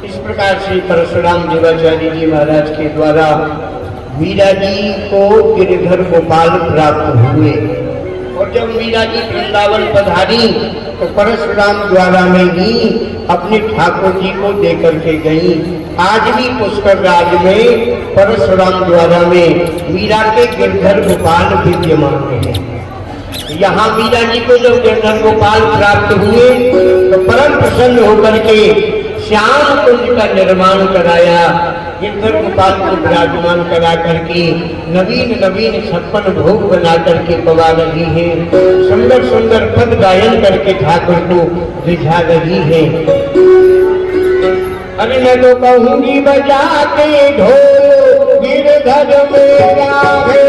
इस प्रकार से परशुराम देवाचार्य जी महाराज के द्वारा मीरा जी को गिरधर गोपाल प्राप्त हुए। और जब मीरा जी वृंदावन पधारी तो परशुराम द्वारा में ही अपने ठाकुर जी को देकर के गई। आज भी पुष्कर राज में परशुराम द्वारा में मीरा के गिरधर गोपाल विद्यमान हैं। यहाँ मीरा जी को जब गिरधर गोपाल प्राप्त हुए तो परम प्रसन्न होकर के श्याम कुंज का निर्माण कराया। गिरधर गोपाल को विराजमान करा करके नवीन नवीन 56 भोग बना करके पवा रही है। सुंदर सुंदर पद गायन करके ठाकुर को रिझा रही है। अरे मैं तो कहूंगी बजा के ढोल गिरधर मेरा है,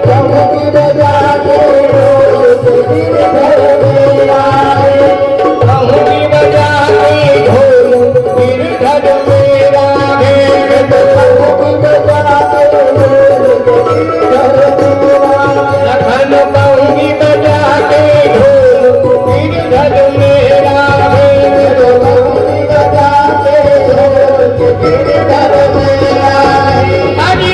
कहूंगी बजा के ढोल गिरधर मेरा है, कहूंगी बजा के ढोल गिरधर मेरा है, कहूंगी बजा के ढोल गिरधर मेरा, लखन कहूंगी बजा के ढोल गिरधर मेरा है, कहूंगी बजा के ढोल गिरधर मेरा है। हरि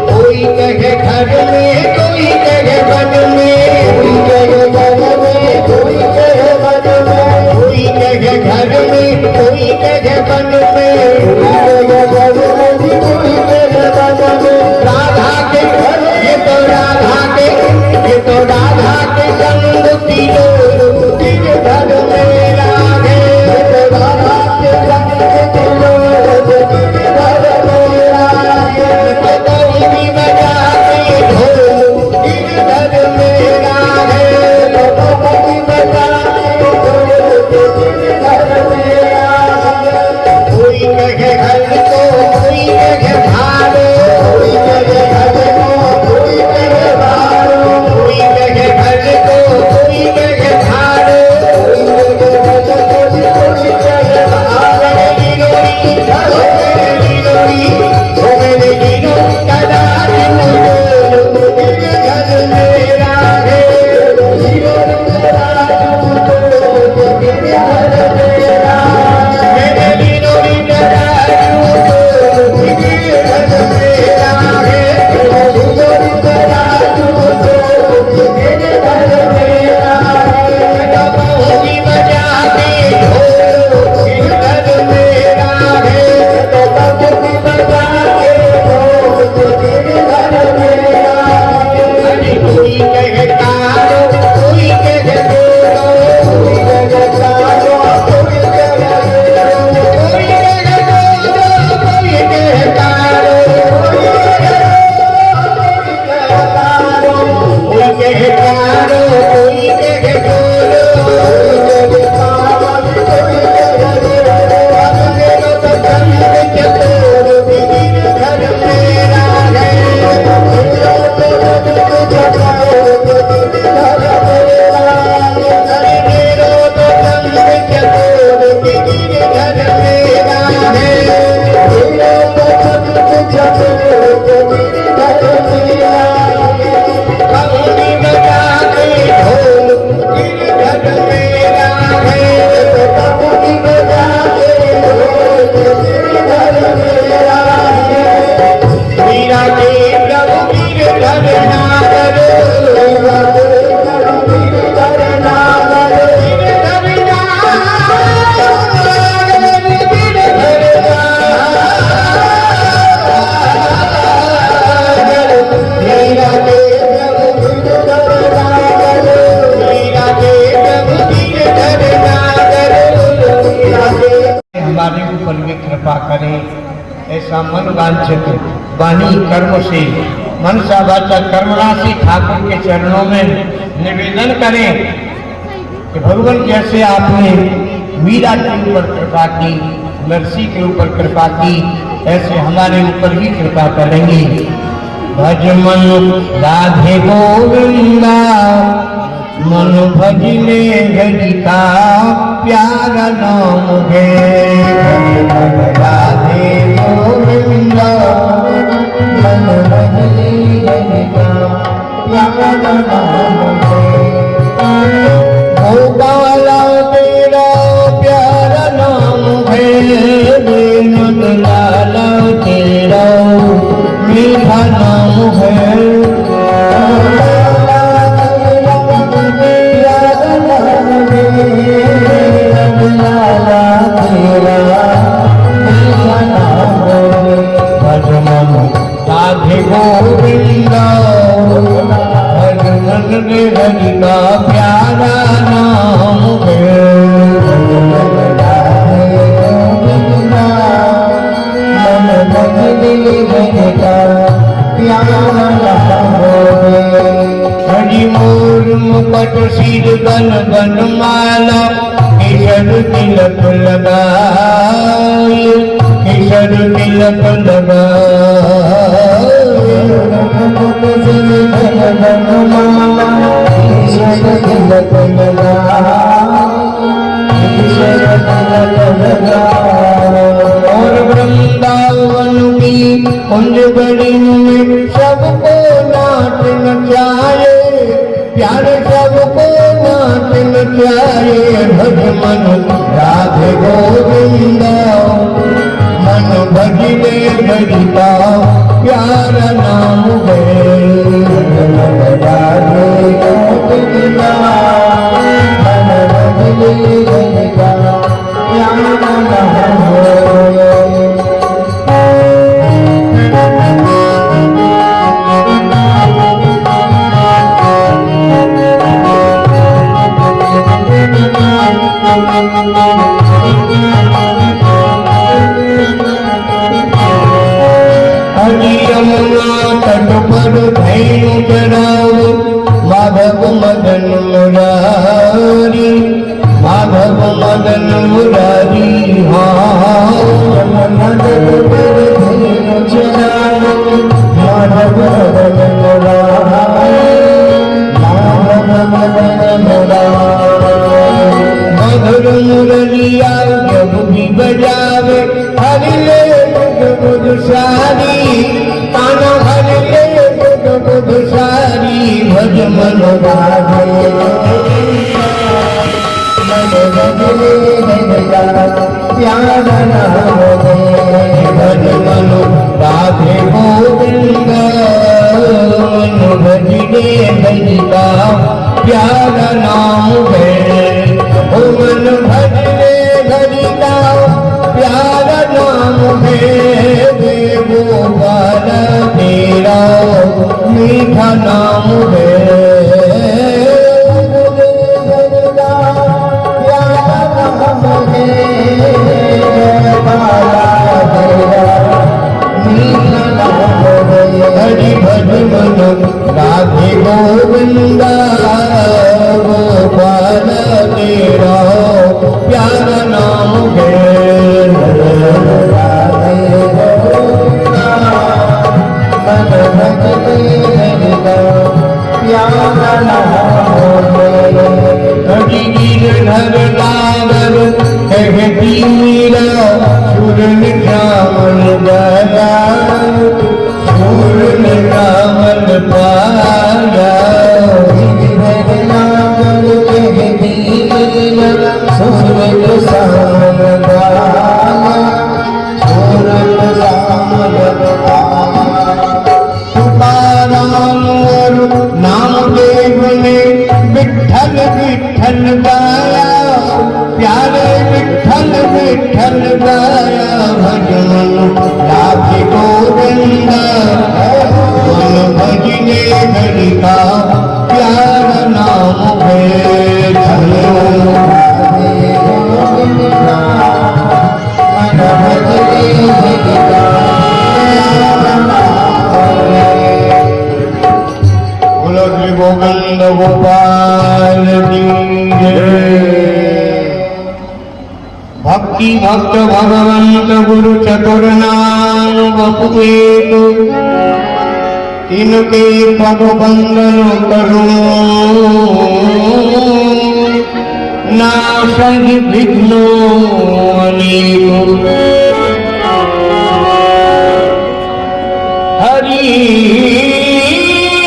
कोई कहे घर में, कोई कहे वन में, कोई कहे वन में, कोई कहे वन में, कोई कहे घर में, कोई कहे वन में, कोई कहे वन में, कोई कहे वन में। राधा के घर, ये तो राधा के, ये तो राधा के संग पीलो गिरधर मेरा है, ये तो राधा के संग पीलो गिरधर मेरा है, कहूंगी बजा के ढोल गिरधर मेरा है, कहूंगी बजा के ढोल गिरधर मेरा है। कोई कहे घर को, कोई कहे भारो, कोई कहे घर को, कोई कहे भारो, कोई कहे घर को, कोई कहे भारो, कोई कहे घर को, कोई कहे भारो। गिरोरी घरो में गिरोरी, ओ मेरे गिरो कदा गिरो गिरधर मेरा है, गिरो कदा गिरो गिरधर मेरा है, मेरे गिरोरी कदा गिरो गिरधर मेरा है, गिरोरी कदा गिरो गिरधर मेरा है। कहूंगी बजा के ढोल गिरधर मेरा है, कहूंगी बजा के ढोल गिरधर मेरा है। अरे कोई कहे कारो, कोई कहे गोरो, कोई कहे कारो, कोई कहे गोरो, कोई कहे गोरो, कोई कहे कारो, कोई कहे कारो, कोई कहे कारो, कोई कहे गोरो, कोई कहे कारो, कोई कहे गोरो। अब मेरा तो संग चतुर गिरधर मेरा है, मेरा तो संग चतुर गिरधर मेरा है, अरे मेरा तो संग चतुर गिरधर मेरा है, मेरा तो संग चतुर गिरधर मेरा है। कहूंगी बजा के ढोल गिरधर मेरा है, कहूंगी बजा के ढोल गिरधर मेरा है। मीरा के प्रभु गिरधर नागर, मीरा के प्रभु गिरधर नागर, गिरधर नागर, गिरधर नागर। मीरा के प्रभु गिरधर नागर, मीरा के प्रभु गिरधर नागर, मीरा के। हमारे ऊपर भी कृपा करें, ऐसा मन वांछित वाणी कर्म से मनसा वाचा कर्म राशि ठाकुर के चरणों में निवेदन करें कि भगवान जैसे आपने मीरा के ऊपर कृपा की, नरसी के ऊपर कृपा की, ऐसे हमारे ऊपर भी कृपा करेंगे। भज मन राधे गोविंदा, मन भजले हरि का प्यारा नाम है राधे गोविंद मन भजले हरि का प्यारा नाम है गोपाला तेरा प्यारा नाम है नंद लाला तेरा मीठा नाम है राधे गोविंद भजन हरि का प्यारा नाम है मन भजन हरि का प्यारा नाम है हरि मोर मुकुट सिर गन गन माला केशर तिलक लगाए केशर तिलक लगाए और वृंदावन की कुंज बड़ी में सबको नाच नचाए प्यारे सबको नाच नचाए भज मन राधे गोविंद मन भजले हरि का प्यारा नाम है राधे गोविंद मन भजले हरि का प्यारा नाम है तट पर धैनु जराओ माधव मदन मुरारी माधव मदन मुरारी हाँ मदन पर धैनु जराओ माधव मदन मुरारी माधव मदन मुरारी मधुर मुरलिया जब भी बजावे हरि ले बुध सारी ताना हरि ले बुध सारी भज मन राधे मन भजले प्यारा नाम है भज मन राधे गोविंद मन भजले हरि का प्यारा नाम है ओ मन भजले हरि का प्यारा नाम है गोपाल तेरा मीठा नाम है प्यारा नाम है गोपाल तेरा मीठा नाम है हरि भज मन राधे गोविंद गोपाल तेरा प्यारा नाम है राधे गोविंद मन भजले हरि का प्यारा नाम है हरि गिरधर नागर कहती मीरा सुर निजामन गया सुर निजामन पाया गिरधर नागर कहती मीरा सुर निजामन गया सुर निजामन नामदेव ने विठ्ठल विठ्ठल गाया प्यारे विठ्ठल विठ्ठल गाया भजन राधे गोविंद मन भजले हरि का प्यारा नाम है राधे गोविंद मन भजले हरि का गोविंद गोपाल की जय भक्ति भक्त भगवंत गुरु चतुर नाम बपु एक इनके पग बंदन करूं नासहि विघ्नो अनेक हरि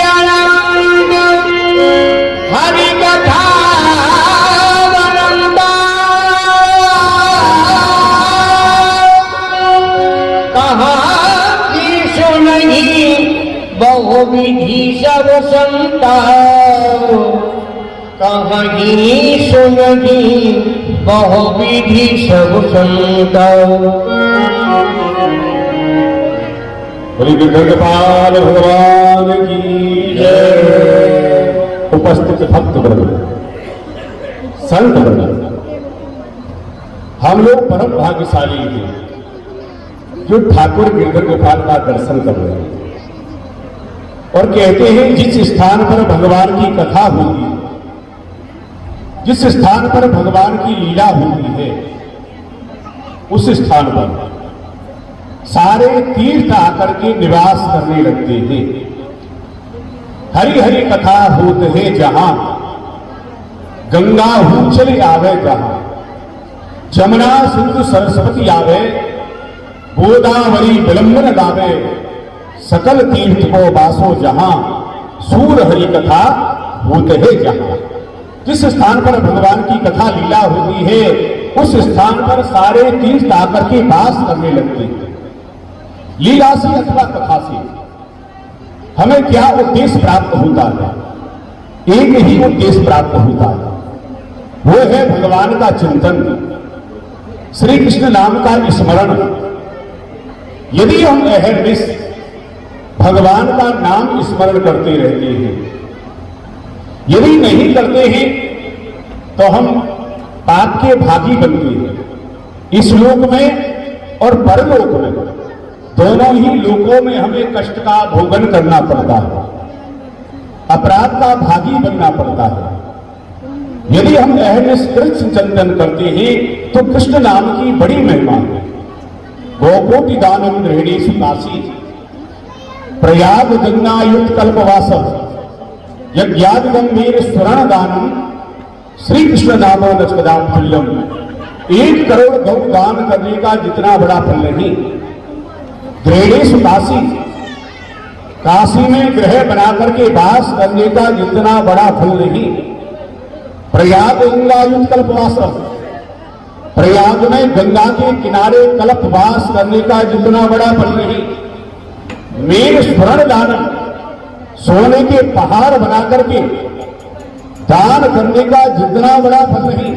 आनंद हरि कथा वरंदा कहाँ की सुनही बहुविधि सब संता कहीं सुनही बहुविधि सब संता। बोले गिरधरपाल भगवान की जय। उपस्थित भक्त वर्ग, संत वर्ग, हम लोग परम भाग्यशाली हैं जो ठाकुर गिरधर गोपाल का दर्शन कर रहे हैं और कहते हैं जिस स्थान पर भगवान की कथा होगी, जिस स्थान पर भगवान की लीला होती है, उस स्थान पर सारे तीर्थ आकर के निवास करने लगते हैं। हरि हरि कथा होत है जहां, गंगा हूचल आवे जहां, जमुना सिंधु सरस्वती आवे, गोदावरी विलंबन गावे, सकल तीर्थ को बासो जहां, सूर हरि कथा होत है जहां। जिस स्थान पर भगवान की कथा लीला होती है, उस स्थान पर सारे तीर्थ आकर के वास करने लगते हैं। लीला से अथवा कथा से हमें क्या उद्देश्य प्राप्त होता है? एक ही उद्देश्य प्राप्त होता है, वो है भगवान का चिंतन, श्री कृष्ण नाम का स्मरण। यदि हम अहर्निश भगवान का नाम स्मरण करते रहते हैं, यदि नहीं करते हैं तो हम पाप के भागी बनते हैं। इस लोक में और परलोक में, दोनों ही लोकों में हमें कष्ट का भोगन करना पड़ता है, अपराध का भागी बनना पड़ता है। यदि हम अहर्निश कृष्ण चिंतन करते हैं तो कृष्ण नाम की बड़ी महिमा है। गोकोटि दानम गृहिणीषु काशी प्रयाग गंगायुक्त कल्पवासव यज्ञाद गंभीर स्वर्ण दानम श्री कृष्ण नामो नचकदाम तुल्यम। 1 करोड़ गौ दान करने का जितना बड़ा फल नहीं। गृहिणीषु काशी, काशी में गृह बनाकर के वास करने का जितना बड़ा फल नहीं। प्रयाग गंगायुक्त कल्पवासव, प्रयाग में गंगा के किनारे कल्पवास करने का जितना बड़ा फल नहीं। मेर स्वर्ण दानम, सोने के पहाड़ बनाकर के दान करने का जितना बड़ा फल नहीं।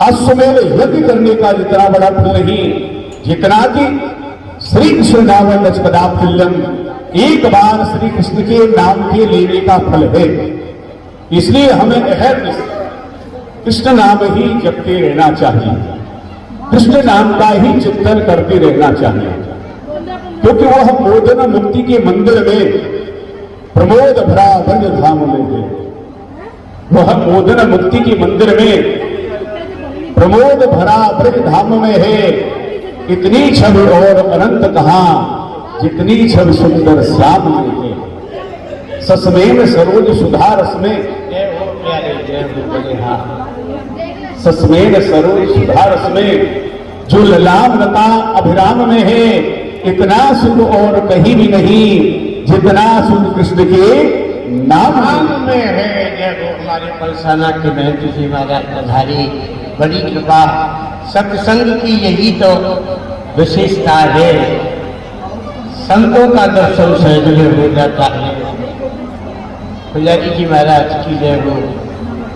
अश्वमेध यज्ञ करने का जितना बड़ा फल नहीं, जितना कि श्री कृष्ण नाम नचकदाफल्यम, एक बार श्री कृष्ण के नाम के लेने का फल है। इसलिए हमें अहर्निश कृष्ण नाम ही जपते रहना चाहिए, कृष्ण नाम का ही चिंतन करते रहना चाहिए, क्योंकि वह मोदन मुक्ति के मंदिर में प्रमोद भरा ब्रज धाम में है। वह मोदन मुक्ति के मंदिर में प्रमोद भरा ब्रज धाम में है। इतनी छवि और अनंत कहां, जितनी छवि सुंदर श्याम में है। सस्मेन सरोज सुधा रस में, सस्मेन सरोज सुधा रस में जो ललाम लता अभिराम में है, इतना सुख और कहीं भी नहीं जितना सुख कृष्ण के नाम में है। जय हमारे पलसाना के महंत जी महाराज पधारी, बड़ी कृपा। सत्संग की यही तो विशेषता है, संतों का दर्शन सहज में हो जाता है। पुजारी जी महाराज की जय हो।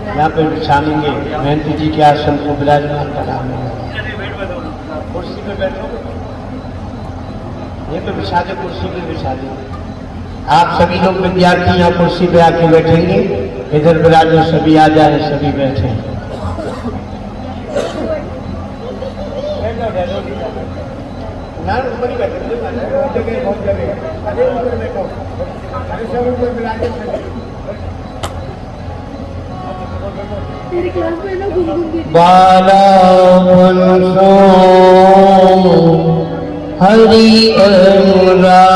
यहाँ पे बिछाएंगे महंत जी के आसन को विराजमान कराएंगे। कुर्सी पे बैठो, ये पे बिछा दे, कुर्सी पे बिछा दे। आप सभी लोग विद्यार्थी यहाँ कुर्सी पे आके बैठेंगे, इधर विराजो सभी आ जाए, सभी बैठे। बाला मनसो हरि अनुरागा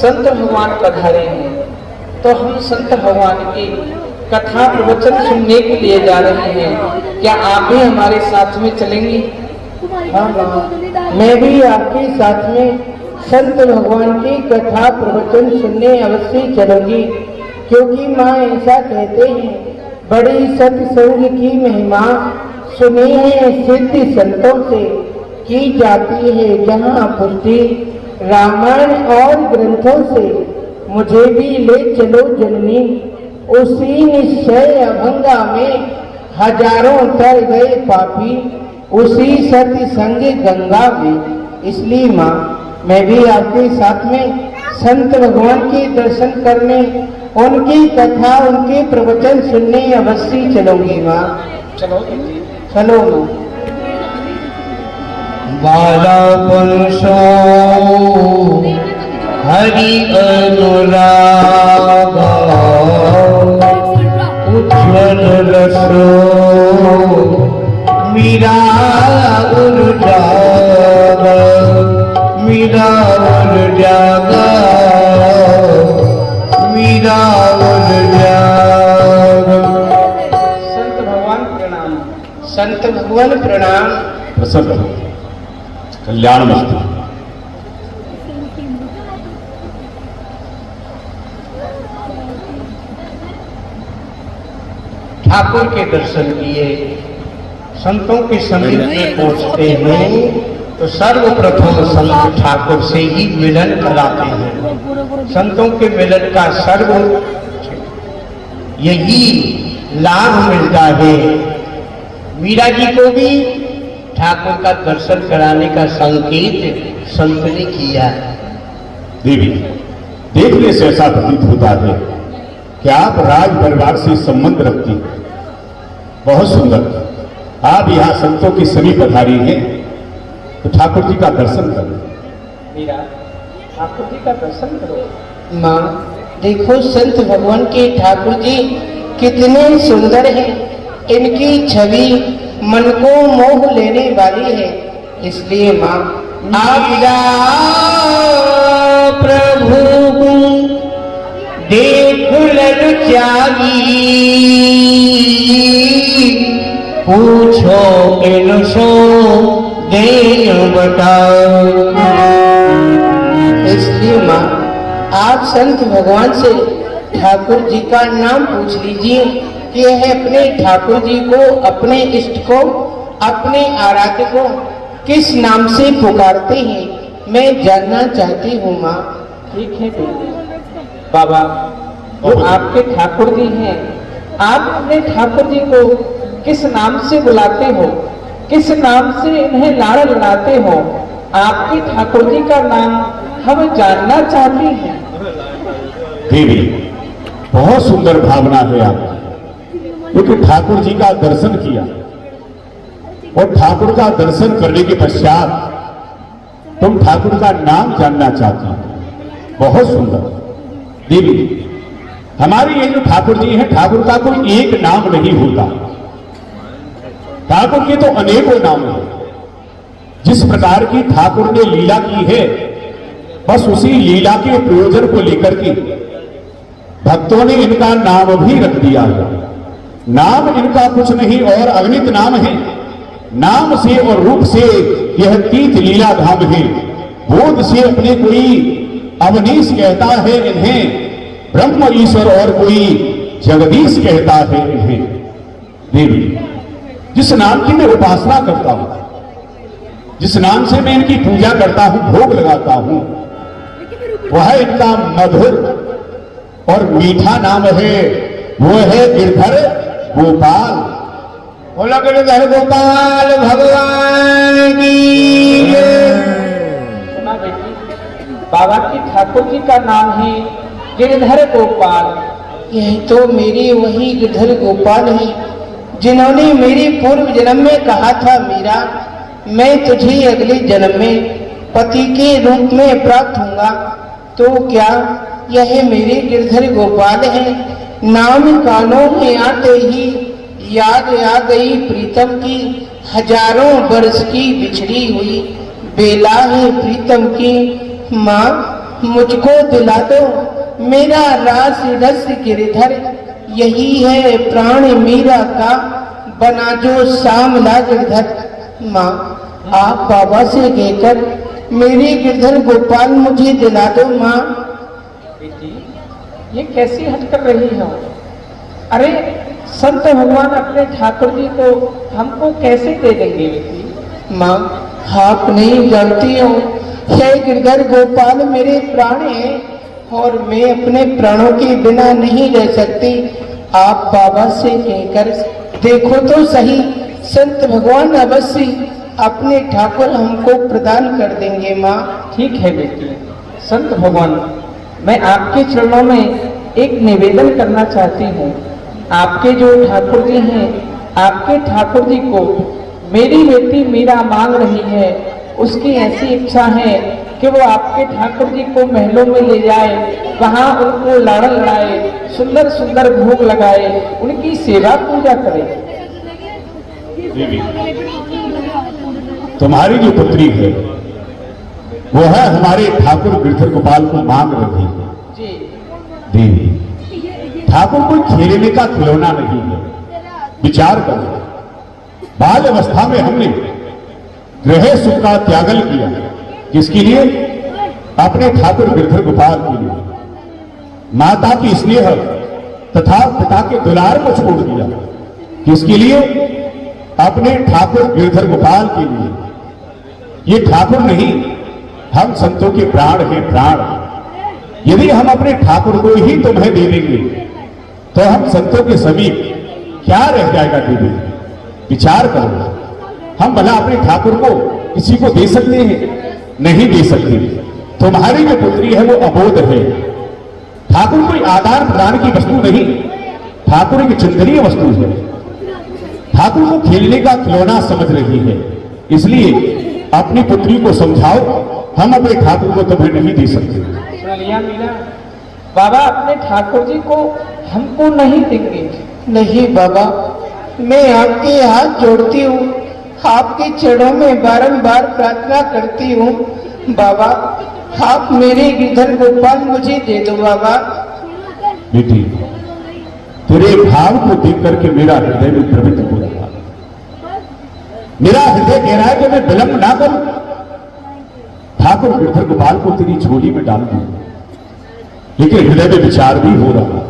संत भगवान पधारे हैं, तो हम संत भगवान की कथा प्रवचन सुनने के लिए जा रहे हैं। क्या आप भी हमारे साथ में चलेंगी? हाँ माँ, मैं भी आपके साथ में संत भगवान की कथा प्रवचन सुनने अवश्य चलूंगी, क्योंकि माँ ऐसा कहते हैं, बड़ी सत्संग की महिमा सुनी है सिद्ध संतों से की जाती है जहाँ पुष्टि रामायण और ग्रंथों से। मुझे भी ले चलो जननी, उसी निश्चय अभंगा में हजारों तर गए पापी, उसी सत्संग गंगा में। इसलिए माँ मैं भी आपके साथ में संत भगवान के दर्शन करने, उनकी कथा उनके प्रवचन सुनने अवश्य चलूंगी माँ। चलो चलो माँ। बालापन सो हरि अनुराग, उज्ज्वल रसो मीरा उर जाग, मीरा उर जाग, मीरा उर जाग। संत भगवान प्रणाम। संत भगवान प्रणाम। प्रसन्न हो, कल्याण मस्तु। ठाकुर के दर्शन किए, संतों के समीप में पहुंचते हैं तो सर्वप्रथम संत ठाकुर से ही मिलन कराते हैं। संतों के मिलन का सर्व यही लाभ मिलता है। मीरा जी को भी ठाकुर का दर्शन कराने का संकेत संत ने किया। देवी, देखने से ऐसा प्रतीत होता है कि आप राज परिवार से संबंध रखती हैं। बहुत सुंदर। आप यहाँ संतों की सभी पधारी हैं, तो ठाकुर जी का दर्शन करो। मीरा, ठाकुर जी का दर्शन करो। माँ देखो, संत भगवान के ठाकुर जी कितने सुंदर हैं। इनकी छवि मन को मोह लेने वाली है। इसलिए माँ आज्ञा प्रभु देख ललचाई, पूछो इनसो देय बताओ। इसलिए माँ आप संत भगवान से ठाकुर जी का नाम पूछ लीजिए कि यह अपने ठाकुर जी को, अपने इष्ट को, अपने आराध्य को किस नाम से पुकारते हैं, मैं जानना चाहती हूँ माँ। ठीक है बेटी। बाबा, वो आपके ठाकुर जी हैं, आप अपने ठाकुर जी को किस नाम से बुलाते हो, किस नाम से इन्हें लाड़ लड़ाते हो? आपके ठाकुर जी का नाम हम जानना चाहते हैं। देवी, बहुत सुंदर भावना है आपकी, क्योंकि ठाकुर जी का दर्शन किया और ठाकुर का दर्शन करने के पश्चात तुम ठाकुर का नाम जानना चाहती हो। बहुत सुंदर। देवी, हमारे ये जो ठाकुर जी हैं, ठाकुर का कोई एक नाम नहीं होता। ठाकुर के तो अनेकों नाम हैं। जिस प्रकार की ठाकुर ने लीला की है, बस उसी लीला के प्रयोजन को लेकर के भक्तों ने इनका नाम भी रख दिया है। नाम इनका कुछ नहीं और अगणित नाम है। नाम से और रूप से यह तीर्थ लीला धाम है। बोध से अपने कोई अवनीश कहता है इन्हें, ब्रह्म ईश्वर और कोई जगदीश कहता है इन्हें। देवी, जिस नाम की मैं उपासना करता हूं, जिस नाम से मैं इनकी पूजा करता हूं, भोग लगाता हूं, वह इनका मधुर और मीठा नाम है। वो है गिरधर गोपाल। बोला गिरधर गोपाल भगवान की जय। सुना बेटी, बाबा की ठाकुर जी का नाम है गिरधर गोपाल। यह तो मेरे वही गिरधर गोपाल है जिन्होंने मेरे पूर्व जन्म में कहा था, मीरा मैं तुझे अगले जन्म में पति के रूप में प्राप्त होऊंगा। तो क्या यह मेरे गिरधर गोपाल है? नाम कानों में आते ही याद आ गई प्रीतम की, हजारों वर्ष की बिछड़ी हुई बेला है प्रीतम की। माँ मुझको दिला दो मेरा रास रस गिरधर, यही है प्राण मीरा का बना जो श्यामला गिरधर। माँ आप बाबा से कहकर मेरे गिरधर गोपाल मुझे दिला दो माँ। बेटी ये कैसी हट कर रही हो? अरे संत भगवान अपने ठाकुर जी को हमको कैसे दे देंगे बेटी? माँ आप नहीं जानती हो, हे गिरधर गोपाल मेरे प्राण हैं और मैं अपने प्राणों के बिना नहीं रह सकती। आप बाबा से कहकर देखो तो सही, संत भगवान अवश्य अपने ठाकुर हमको प्रदान कर देंगे माँ। ठीक है बेटी। संत भगवान मैं आपके चरणों में एक निवेदन करना चाहती हूँ। आपके जो ठाकुर जी हैं, आपके ठाकुर जी को मेरी बेटी मीरा मांग रही है। उसकी ऐसी इच्छा है कि वो आपके ठाकुर जी को महलों में ले जाए, वहां उनको लाड़ लड़ाए, सुंदर सुंदर भोग लगाए, उनकी सेवा पूजा करे। देवी तुम्हारी जो पुत्री है वो है हमारे ठाकुर गिरधर गोपाल को मांग रही है। जी देवी ठाकुर कोई खेलने का खिलौना नहीं है। विचार करो, बाल अवस्था में हमने गृह सुख का त्यागल किया, किसके लिए? अपने ठाकुर गिरधर गोपाल के लिए। माता की स्नेह तथा पिता के दुलार को छोड़ दिया, किसके लिए? अपने ठाकुर गिरधर गोपाल के लिए। ये ठाकुर नहीं, हम संतों के प्राण हैं, प्राण। यदि हम अपने ठाकुर को ही तुम्हें दे देंगे तो हम संतों के समीप क्या रह जाएगा देवी? विचार करो, हम भला अपने ठाकुर को किसी को दे सकते हैं? नहीं दे सकते। तुम्हारी जो पुत्री है वो अबोध है। ठाकुर कोई आदान प्रदान की वस्तु नहीं, ठाकुर एक चिंतनीय वस्तु है। ठाकुर को खेलने का खिलौना समझ रही है, इसलिए अपनी पुत्री को समझाओ, हम अपने ठाकुर को तुम्हें नहीं दे सकते। सुन लिया मीरा, बाबा अपने ठाकुर जी को हमको नहीं देंगे। नहीं बाबा, मैं आपके हाथ जोड़ती हूँ, आपके चरणों में बारंबार प्रार्थना करती हूँ। बाबा आप मेरे गिरधर गोपाल मुझे दे दो बाबा। बेटी तेरे भाव को देख करके मेरा हृदय में द्रवित हो रहा, मेरा हृदय कह रहा है कि मैं विलंब ना करूं, ठाकुर गिरधर गोपाल को तेरी झोली में डाल दूं। लेकिन हृदय में विचार भी हो रहा,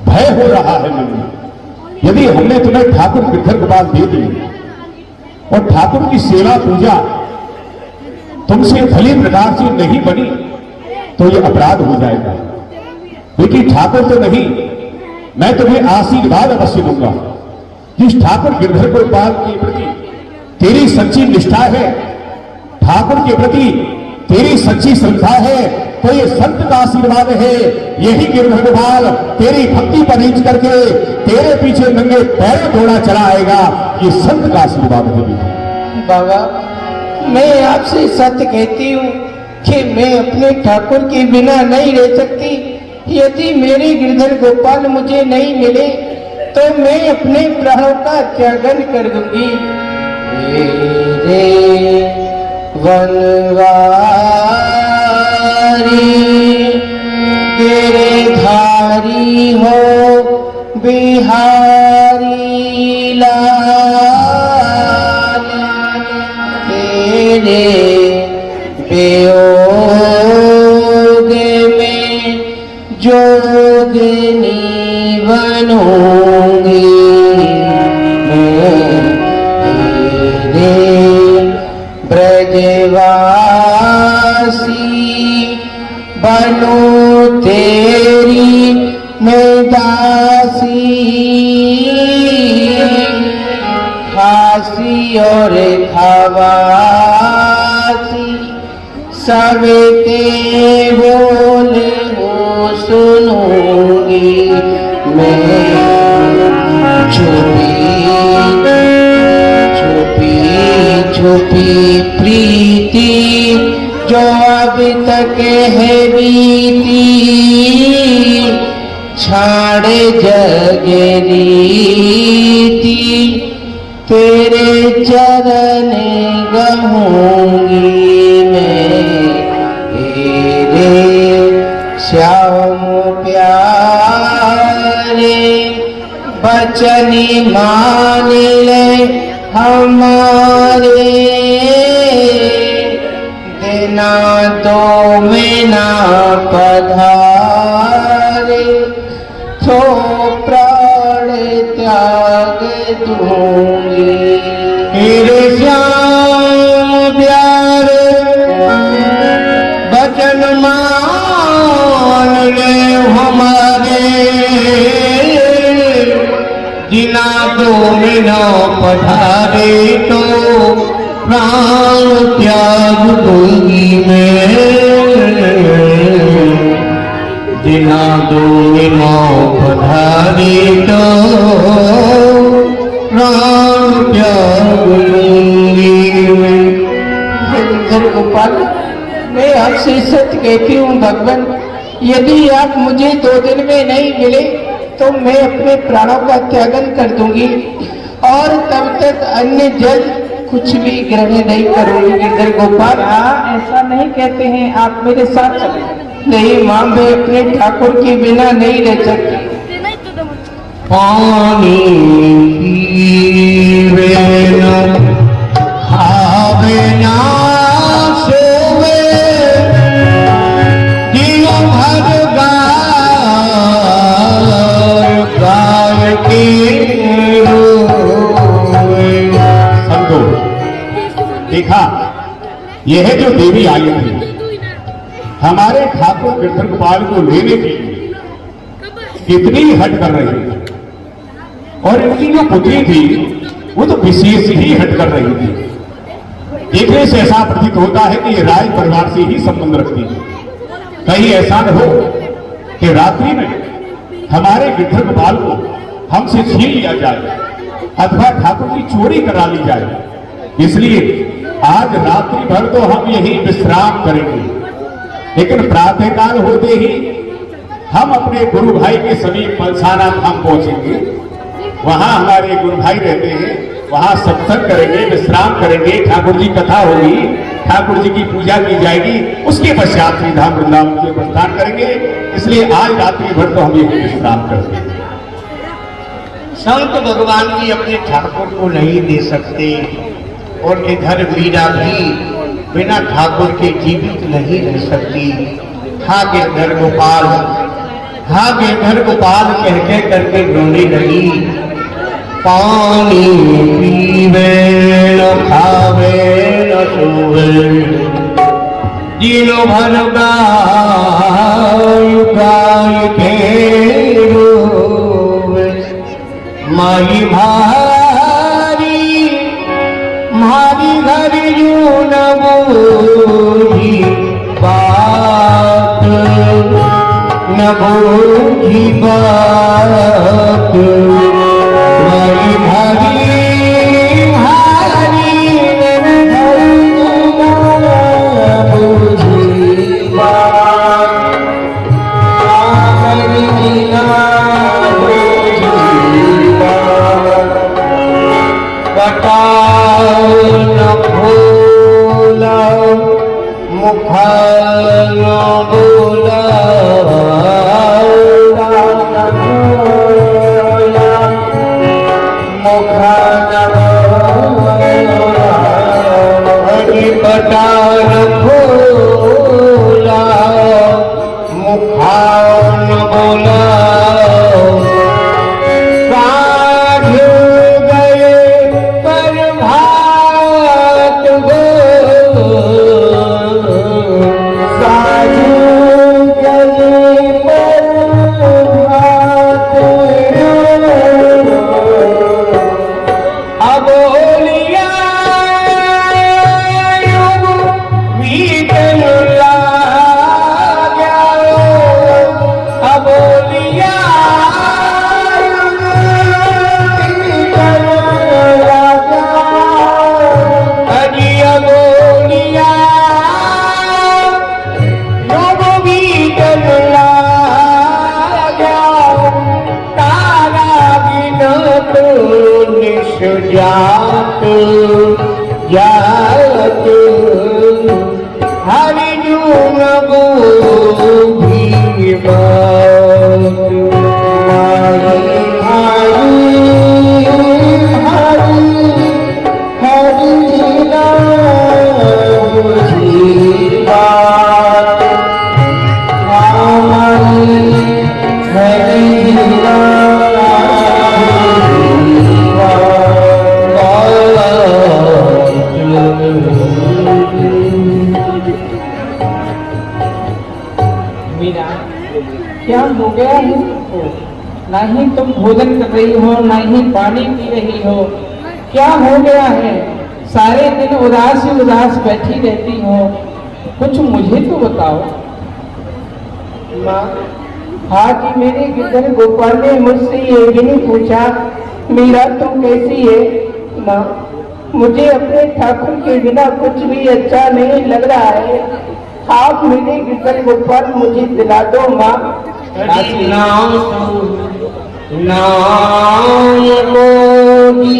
भय हो रहा है मन में। यदि हमने तुम्हें ठाकुर गिरधर गोपाल दे दिए और ठाकुर की सेवा पूजा तुमसे भली प्रकार से नहीं बनी तो यह अपराध हो जाएगा। लेकिन ठाकुर तो नहीं, मैं तुम्हें आशीर्वाद अवश्य दूंगा। जिस ठाकुर गिरधर गोपाल के प्रति तेरी सच्ची निष्ठा है, ठाकुर के प्रति तेरी सच्ची श्रद्धा है, तो ये संत का आशीर्वाद है। यही गिरधर गोपाल तेरी भक्ति पर रीच करके तेरे पीछे नंगे पैरों दौड़ा चला आएगा। ये संत का आशीर्वाद है। बाबा मैं आपसे सत्य कहती हूँ कि मैं अपने ठाकुर के बिना नहीं रह सकती। यदि मेरे गिरधर गोपाल मुझे नहीं मिले तो मैं अपने प्राणों का त्यागन कर दूंगी। मेरे वनवारी तेरे धारी हो बिहारी लाल, तेरे वियोग में जोगनी बनूंगी मेरे ब्रजवासी बनूं तेरी मैं दासी। खासी और खवासी सबके बोले हो सुनूंगी मैं। छुपी छुपी छुपी प्रीति जो अब तक है बीती, छाड़े जग रीति तेरे चरण गहूंगी मैं। तेरे वचन मान ले हमारे, देना तो में ना पधारे, तो प्राण त्याग दूंगी। तेरे श्याम प्यारे वचन मान ले हमारे, जिना तो में न पधारे तो प्राण त्याग दूंगी मैं, जिना तो में न पधारे तो प्राण त्याग दूंगी मैं। गिरधर गोपाल, मैं आपसे सत्य कहती हूँ भगवान, यदि आप मुझे 2 दिन में नहीं मिले तो मैं अपने प्राणों का त्यागन कर दूंगी और तब तक अन्य जल कुछ भी ग्रहण नहीं करूंगी। गिरधर गोपाल, ऐसा नहीं कहते हैं, आप मेरे साथ चले। नहीं मां, मैं अपने ठाकुर के बिना नहीं रह सकती। पानी पीवे न खावे ना सोवे, दिनों भर गाय के रोवे। संतो, देखा यह जो देवी आई थी हमारे ठाकुर गिरधर गोपाल को लेने के लिए कितनी हट कर रही थी, और इनकी जो पुत्री थी वो तो विशेष ही हट कर रही थी। देखने से ऐसा प्रतीत होता है कि ये राज परिवार से ही संबंध रखती है। कहीं ऐसा न हो कि रात्रि में हमारे गिरधर गोपाल को हमसे छीन लिया जाए अथवा ठाकुर की चोरी करा ली जाए। इसलिए आज रात्रि भर तो हम यही विश्राम करेंगे, लेकिन प्रातःकाल होते ही हम अपने गुरु भाई के समीप पलसाना धाम पहुंचेंगे। वहां हमारे गुरु भाई रहते हैं, वहां सत्संग करेंगे, विश्राम करेंगे, ठाकुर जी कथा होगी, ठाकुर जी की पूजा की जाएगी, उसके पश्चात श्री धाम वृंदावन के प्रस्थान करेंगे। इसलिए आज रात्रि भर तो हम यही विश्राम करते हैं। संत भगवान भी अपने ठाकुर को नहीं दे सकते, और इधर मीरा भी बिना ठाकुर के जीवित नहीं रह सकती। हाँ गिरधर गोपाल, हाँ गिरधर गोपाल कह के करके रोने लगी। पानी पीवे न खावे न सोवे, दिनों भर गाय के रोवे। माई भारी मारी घर यू न बूझी बात, न बूझी बात। माई भारी भारी न बूझी बात, मारी न बूझी बात। कटाल न फूला मुख न बोला, मुख न बोला। कटाल फूला मुख न बोला। जात जात हरि जून बूझी बात। माई माई ही तुम भोजन कर रही हो, ना ही पानी पी रही हो, क्या हो गया है? सारे दिन उदास ही उदास बैठी रहती हो, कुछ मुझे तो बताओ। माँ, आज मेरे गिरधर गोपाल ने मुझसे ये भी नहीं पूछा मीरा तुम कैसी है। माँ, मुझे अपने ठाकुर के बिना कुछ भी अच्छा नहीं लग रहा है। आप मेरे गिरधर गोपाल मुझे दिला दो माँ। नाम मोदी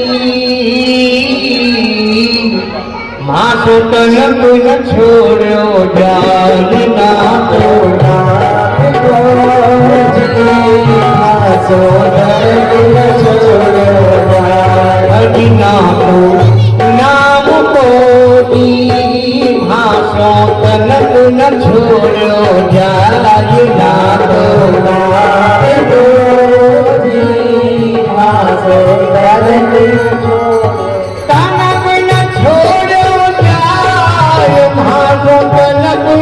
माँ तो तन न छोड़ो जान ना तो नाम मोदी भाषो तन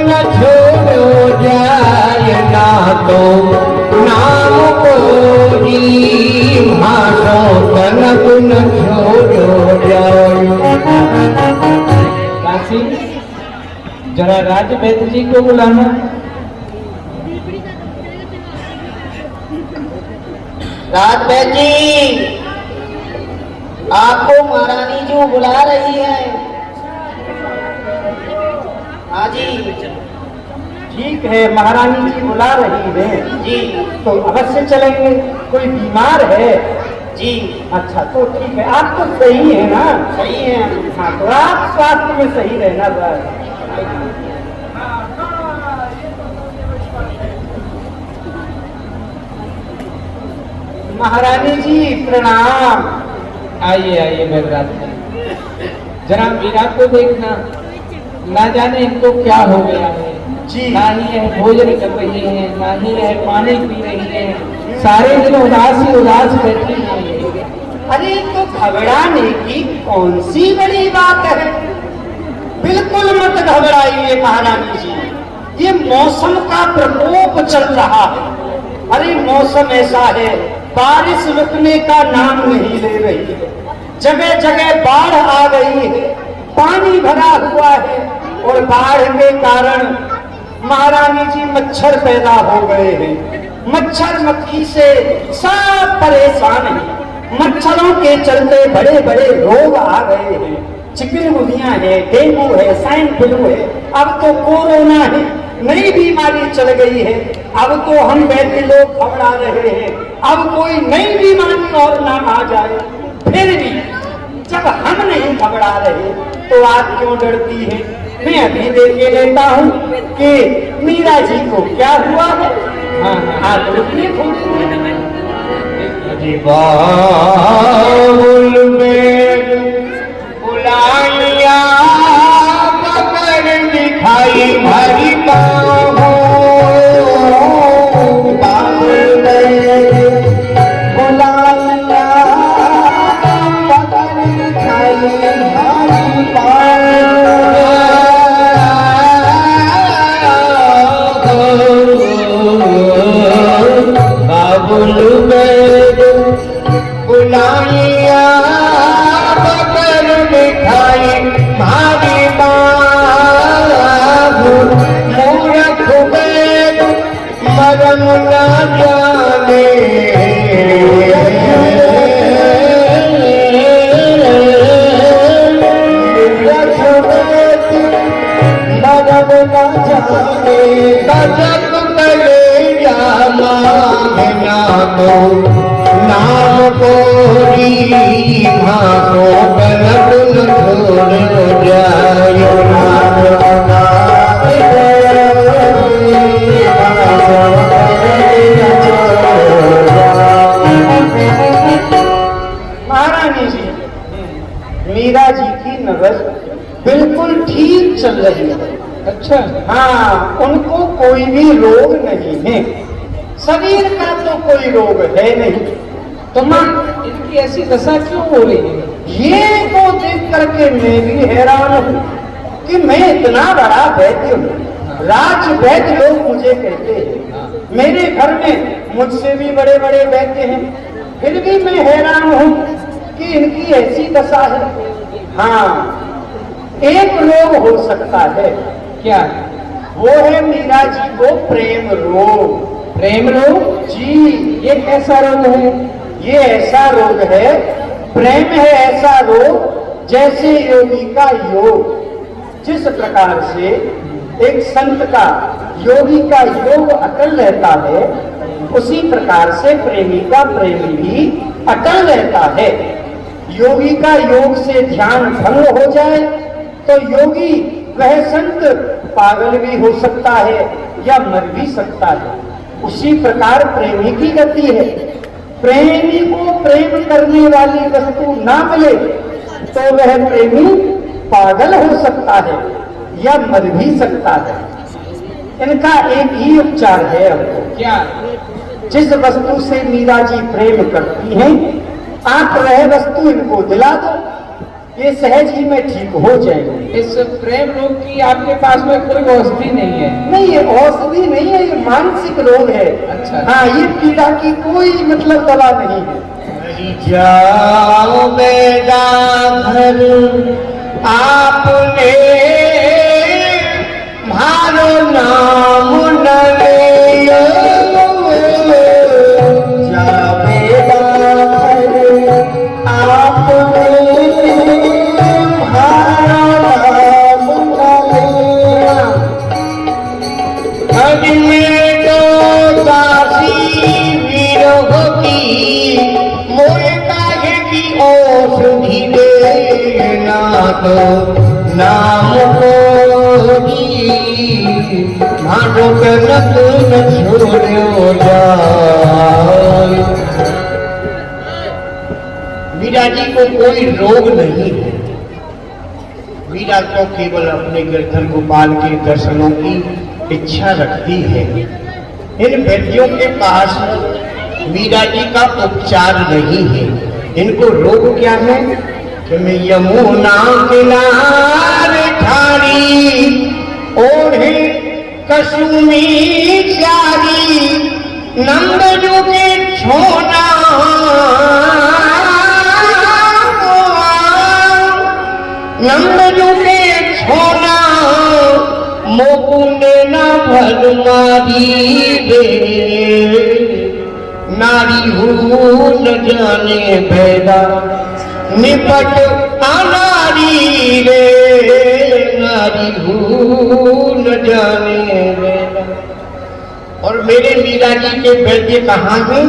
न छोड़ो जान ना तो नाम कोई भाषो तनक न छोड़ो जायो। काशी, जरा राज वैद्य जी को बुलाना। राज वैद्य जी, आपको महारानी जी बुला रही है। हाँ जी। ठीक है, महारानी जी बुला रही है जी। तो अवश्य चलेंगे। कोई बीमार है? जी। अच्छा तो ठीक है, आप तो सही है ना? सही है। हाँ, तो आप स्वास्थ्य में सही रहना बस। महारानी जी प्रणाम। आइए आइए मेघराज जी, जरा मीरा को देखना, ना जाने इनको क्या हो गया है। जी। ना ही यह भोजन कर रही है, ना ही यह पानी पी रही है, सारे दिन उदास ही उदास बैठी है। अरे तो घबराने की कौन सी बड़ी बात है? बिल्कुल मत घबराइए महारानी जी, ये मौसम का प्रकोप चल रहा है। अरे मौसम ऐसा है, बारिश रुकने का नाम नहीं ले रही है। जगह जगह बाढ़ आ गई है, पानी भरा हुआ है और बाढ़ के कारण महारानी जी मच्छर पैदा हो गए हैं। मच्छर मक्खी से सब परेशान हैं। मच्छरों के चलते बड़े बड़े रोग आ गए हैं। चिकनगुनिया है, डेंगू है, स्वाइन फ्लू है, अब तो कोरोना है, नई बीमारी चल गई है। अब तो हम वैद्य लोग घबरा रहे हैं, अब कोई नई बीमारी और ना आ जाए। फिर भी जब हम नहीं घबरा रहे तो आप क्यों डरती है? मैं अभी देख के लेता हूँ कि मीरा जी को क्या हुआ है। हाँ हाँ, आप रुकिए बाबुल में बुलाया पकड़ दिखाई भरी बाहों। बाबुल में बुलाया पकड़ दिखाई भरी बाबुल में बुलाइया पकड़ दिखाई भारी बाबू। मूर्ख वेद मरम न जाने, मरम न जाने। गजब करे जाना तो नाम कोरी भाषो गलत न छोड़ जायो। महारानी जी, मीरा जी की नबज बिल्कुल ठीक चल रही है। अच्छा, हाँ, उनको कोई भी रोग नहीं है, शरीर का तो कोई रोग है नहीं। तो माँ इनकी ऐसी दशा क्यों हो रही है? ये तो देख करके मैं भी हैरान हूँ कि मैं इतना बड़ा वैद्य हूँ, राज वैद्य लोग मुझे कहते हैं। मेरे घर में मुझसे भी बड़े बड़े वैद्य हैं, फिर भी मैं हैरान हूँ कि इनकी ऐसी दशा है। हाँ, एक रोग हो सकता है। क्या? वो है मीरा जी को प्रेम रोग। प्रेम रोग? जी, ये कैसा रोग है? ये ऐसा रोग है, प्रेम है ऐसा रोग जैसे योगी का योग। जिस प्रकार से एक संत का, योगी का योग अटल रहता है, उसी प्रकार से प्रेमी का प्रेम भी अटल रहता है। योगी का योग से ध्यान भंग हो जाए तो योगी, वह संत पागल भी हो सकता है या मर भी सकता है। उसी प्रकार प्रेमी की गति है। प्रेमी को प्रेम करने वाली वस्तु ना मिले तो वह प्रेमी पागल हो सकता है या मर भी सकता है। इनका एक ही उपचार है। हमको क्या? जिस वस्तु से मीरा जी प्रेम करती हैं, आप वह वस्तु इनको दिला दो, ये सहज ही में ठीक हो जाएंगे। इस प्रेम रोग की आपके पास में कोई औषधि नहीं है? नहीं, ये औषधि नहीं है, ये मानसिक रोग है। अच्छा। हाँ, ये पीड़ा की कोई मतलब दवा नहीं है। जाओ बेदा घर आपने मारो नाम न लियो। जाओ बेदा घर आपने मारो नाम न लियो। हज में तो दासी विरह की मोर काहे की औषधि देना तो नाम कोई मानो कनक न छोड़ो जाए। मीरा जी को कोई रोग नहीं है। मीरा तो केवल अपने गिरधर गोपाल के दर्शनों की इच्छा रखती है। इन वैद्यों के पास मीरा जी का उपचार नहीं है। इनको रोग क्या है कि मैं यमुना किनारे ठाड़ी ओढ़े कसुमी चारी नंद जो के छोना नंद जो के छोना मुकुंद न भर मारी रे। नारी हूँ न जाने पैदा निपट अनारी रे। नारी हूँ न जाने पैदा। और मेरे मीरा जी के वैद्य कहाँ हैं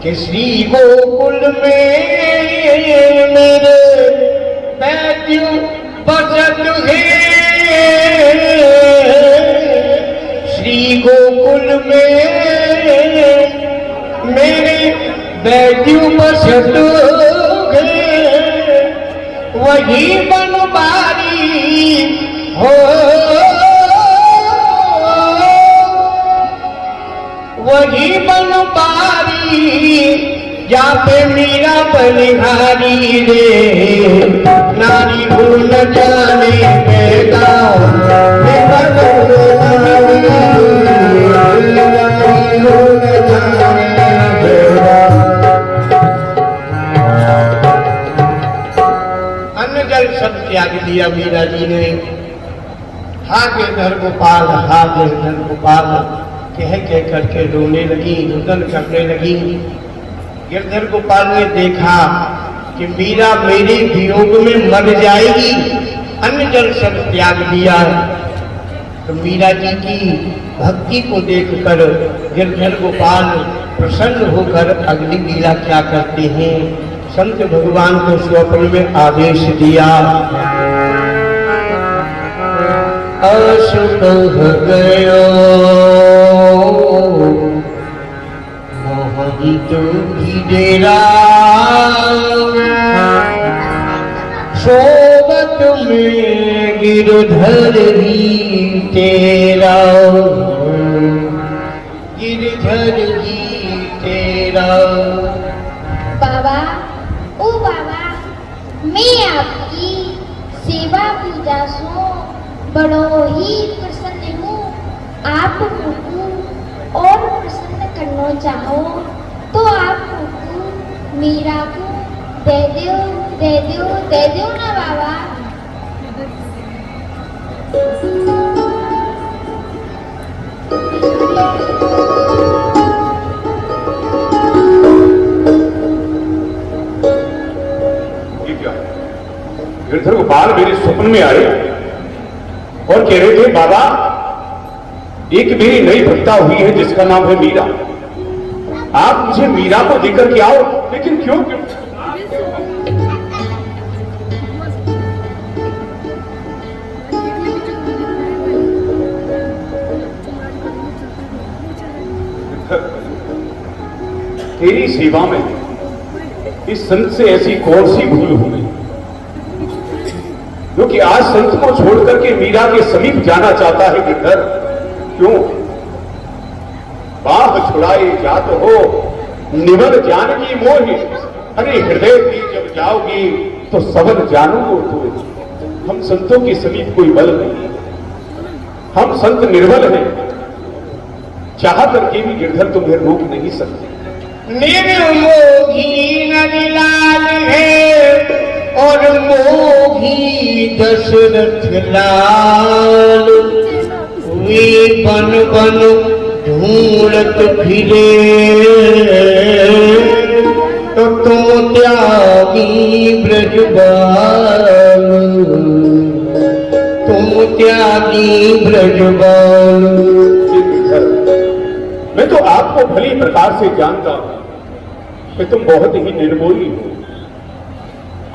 कि श्री गोकुल में मेरे वैद्य बसत है। श्री गोकुल में मेरे वैद्य बसत है। वही बनवारी हो, वही बनवारी जहाँ पे मीरा बलिहारी रे। नारी हूँ न जाने पैदा अन्न जल सब त्याग दिया मीरा जी ने। हा गिरधर गोपाल, हा गिरधर गोपाल कह करके रोने लगी, रुदन करने लगी। गिरधर गोपाल ने देखा कि मीरा मेरे वियोग में मर जाएगी, अन्न जल सब त्याग दिया। तो मीरा जी की भक्ति को देखकर गिरधर गोपाल प्रसन्न होकर अगली लीला क्या करते हैं, संत भगवान को स्वप्न में आदेश दिया। अशुभ गयो मोहि तू डेरा सोबत में गिरधर ही तेरा। गिरधर ही तेरा। बाबा, ओ बाबा, मैं आपकी सेवा पूजा से बड़ो ही प्रसन्न हूँ। आप मुझको और प्रसन्न करने करना चाहो तो आप मीरा को दे दो ना बाबा। गिरधर गोपाल मेरे स्वप्न में आए और कह रहे थे बाबा एक मेरी नई भक्ता हुई है जिसका नाम है मीरा, आप मुझे मीरा को देकर के आओ। लेकिन क्यों? तेरी सेवा में इस संत से ऐसी कौन सी भूल हो गई क्योंकि आज संत को छोड़ करके मीरा के समीप जाना चाहता है गिरधर? क्यों? बाह छुड़ाए जात हो निवल जान की मोही, अरे हृदय की जब जाओगी तो सबल जानूंगो तो। हम संतों के समीप कोई बल नहीं, हम संत निर्बल हैं, चाह करके भी गिरधर तुम्हें रोक नहीं सकते। निर्मोही नंदलाल है और मोही दशरथ लाल, वे बन बन ढूंढत फिरे तो तुम त्यागी ब्रजबाल, तुम त्यागी ब्रजबाल। मैं तो आपको भली प्रकार से जानता हूं कि तुम बहुत ही निर्मोही हो।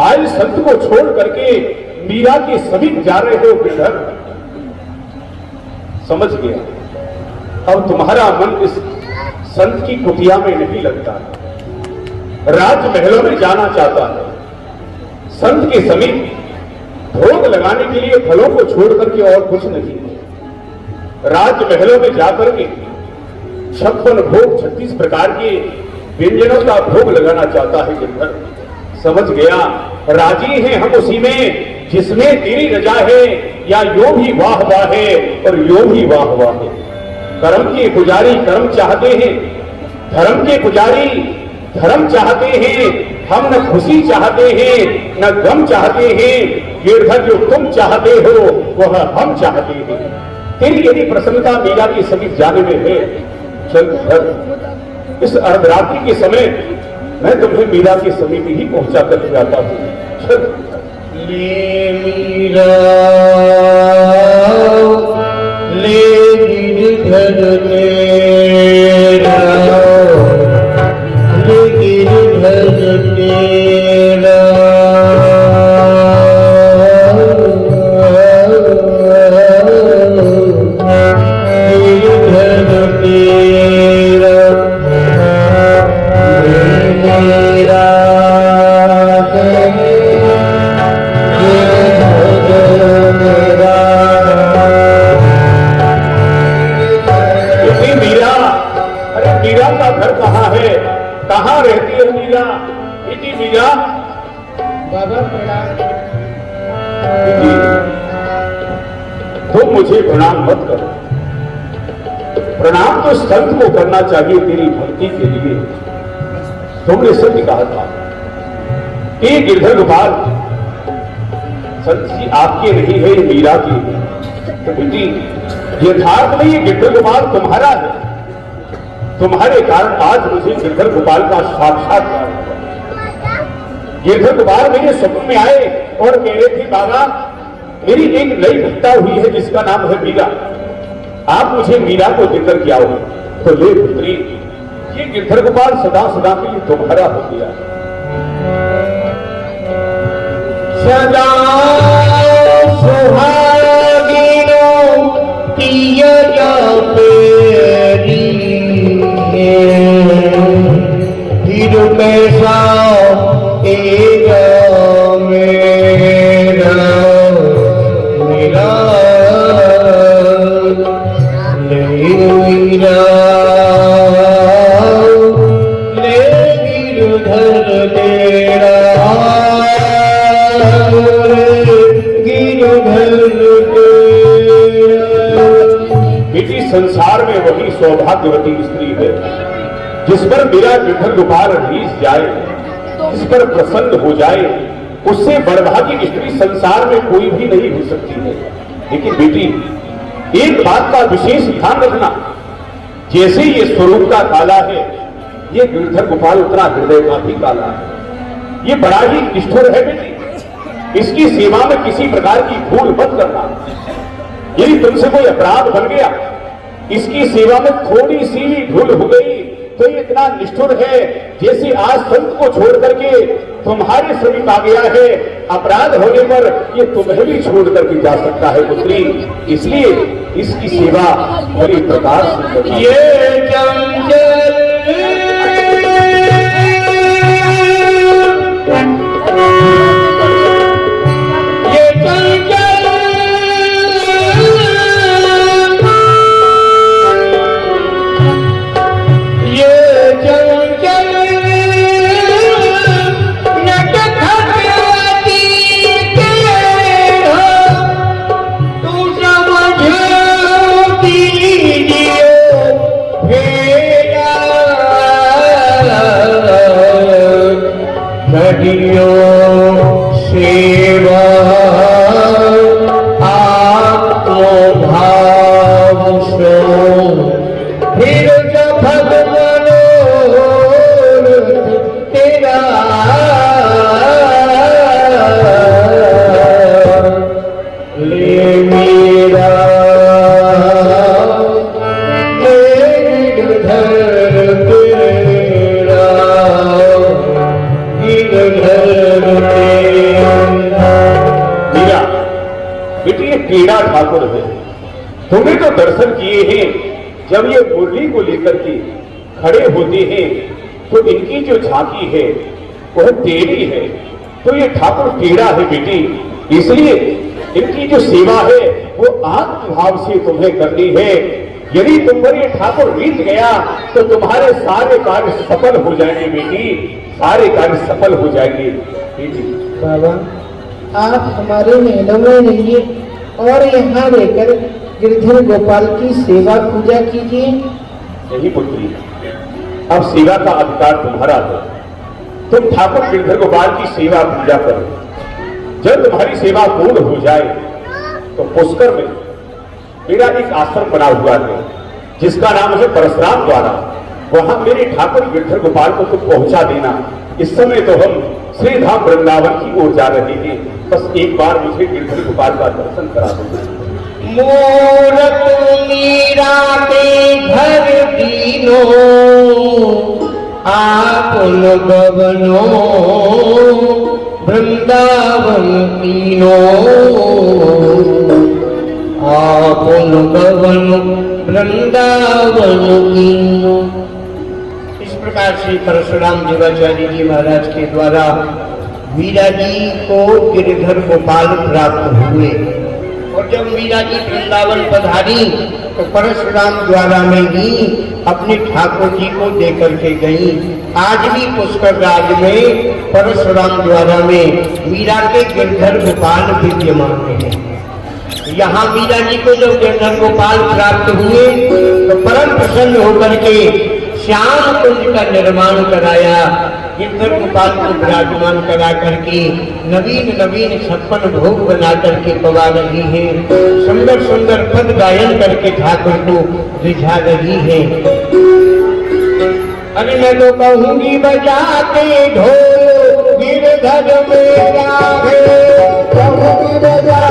आज संत को छोड़ करके मीरा के समीप जा रहे हो गिरधर, समझ गया। अब तुम्हारा मन इस संत की कुटिया में नहीं लगता है, राजमहलों में जाना चाहता है। संत के समीप भोग लगाने के लिए फलों को छोड़ करके और कुछ नहीं, राजमहलों में जाकर के 56 भोग 36 प्रकार के व्यंजनों का भोग लगाना चाहता है गिरधर। समझ गया, राजी हैं हम उसी में जिसमें तेरी रजा है, या यो भी वाह वाह है और यो भी वाह वाह है। कर्म के पुजारी कर्म चाहते हैं, धर्म के पुजारी धर्म चाहते हैं। हम न खुशी चाहते हैं न गम चाहते हैं, गिरधर जो तुम चाहते हो वह हम चाहते हैं। तेरी यदि प्रसन्नता मीरा के समीप जाने में है, चल गिरधर, इस अर्धरात्रि के समय मैं तुम्हें मीरा के समीप ही पहुंचा कर जाता हूं। चल। ले मीरा ले गिरधर मेरा, ले गिरधर तेरा, गिरधर तेरा मेरा कहां रहती है मीरा? इति मीरा। बाबा प्रणाम। तुम मुझे प्रणाम मत करो, प्रणाम तो संत को करना चाहिए तेरी भक्ति के लिए। तुमने सत्य कहा था कि गिरधर गोपाल संत जी आपके नहीं है, ये मीरा की है। यथार्थ में ये गिरधर गोपाल तुम्हारा है, तुम्हारे कारण आज मुझे गिरधर गोपाल का साक्षात्कार हुआ। गिरधर गोपाल मेरे स्वप्न में आए और कह रहे थे बाबा मेरी एक नई भक्ता हुई है जिसका नाम है मीरा, आप मुझे मीरा को देकर के आओ। तो ले पुत्री, ये गिरधर गोपाल सदा सदा के लिए तुम्हारा हो गया। सदा सुहागिनो पिया पेरी, फिर कैसा तेरा मेरा मेरा मीरा ले गिरधर तेरा, गिरधर तेरा। बेटी संसार में वही सौभाग्यवती स्त्री है जिस पर मेरा गिरधर गोपाल रीझ जाए, जिस पर प्रसन्न हो जाए, उससे बड़भागी की स्त्री संसार में कोई भी नहीं हो सकती है। लेकिन बेटी, एक बात का विशेष ध्यान रखना, जैसे ये स्वरूप का काला है, ये गिरधर गोपाल उतना हृदय का भी काला है। ये बड़ा ही निष्ठुर है बेटी, इसकी सेवा में किसी प्रकार की भूल मत करना। यदि तुमसे कोई अपराध बन गया, इसकी सेवा में थोड़ी सी भी भूल हो गई, तो ये इतना निष्ठुर है जैसे आज संत को छोड़ करके तुम्हारे समीप आ गया है। अपराध होने पर ये तुम्हें भी छोड़ करके जा सकता है पुत्री, इसलिए इसकी सेवा बड़ी प्रकार से करना। ये जंगल सेवा आत्मभाव सो फिर भगवान तेरा ले मेरा गिरधर तेरा बेटी, ये कीड़ा ठाकुर है। तुमने तो दर्शन किए हैं, जब ये मुरली को लेकर के खड़े होते हैं तो इनकी जो झांकी है वह टेढ़ी है, तो ये ठाकुर टेढ़ा है बेटी, इसलिए इनकी जो सेवा है वो आत्मभाव से तुम्हें करनी है। यदि तुम पर ये ठाकुर रीत गया तो तुम्हारे सारे कार्य सफल हो जाएंगे बेटी, सारे कार्य सफल हो जाएंगे बेटी। बाबा, आप हमारे महलों में रहिए और यहाँ रहकर गिरधर गोपाल की सेवा पूजा कीजिए। यही पुत्री, अब सेवा का अधिकार तुम्हारा है। तुम ठाकुर गिरधर गोपाल की सेवा पूजा करो। जब तुम्हारी सेवा पूर्ण हो जाए तो पुष्कर में मेरा एक आश्रम बना हुआ है जिसका नाम है परशुराम द्वारा। वहां मेरे ठाकुर गिरधर गोपाल को तुम पहुंचा देना। इस समय तो हम श्री धाम वृंदावन की ओर जा रहे हैं, बस एक बार मुझे गिरधर गोपाल का दर्शन करा दो। मूरत मीरा के घर दीनो आपुन गवनो वृंदावन कीनो आपुन गवन वृंदावन कीनो। इस प्रकार से परशुराम देवाचार्य जी महाराज के द्वारा मीरा जी को गिरधर गोपाल प्राप्त हुए और जब मीरा जी वृंदावन पधारी तो परशुराम द्वारा में ही अपने ठाकुर जी को देकर के गई। आज भी पुष्कर राज में परशुराम द्वारा में मीरा के गिरधर गोपाल विद्यमान हैं। यहाँ मीरा जी को जब गिरधर गोपाल प्राप्त हुए तो परम प्रसन्न होकर के श्याम कुंज का निर्माण कराया। गिरधर गोपाल को विराजमान करा करके नवीन नवीन 56 भोग बना करके पवा रही है। सुंदर सुंदर पद गायन करके ठाकुर को रिझा रही है। अरे मैं तो कहूंगी बजाते ढोल गिरधर मेरा है, कहूंगी बजा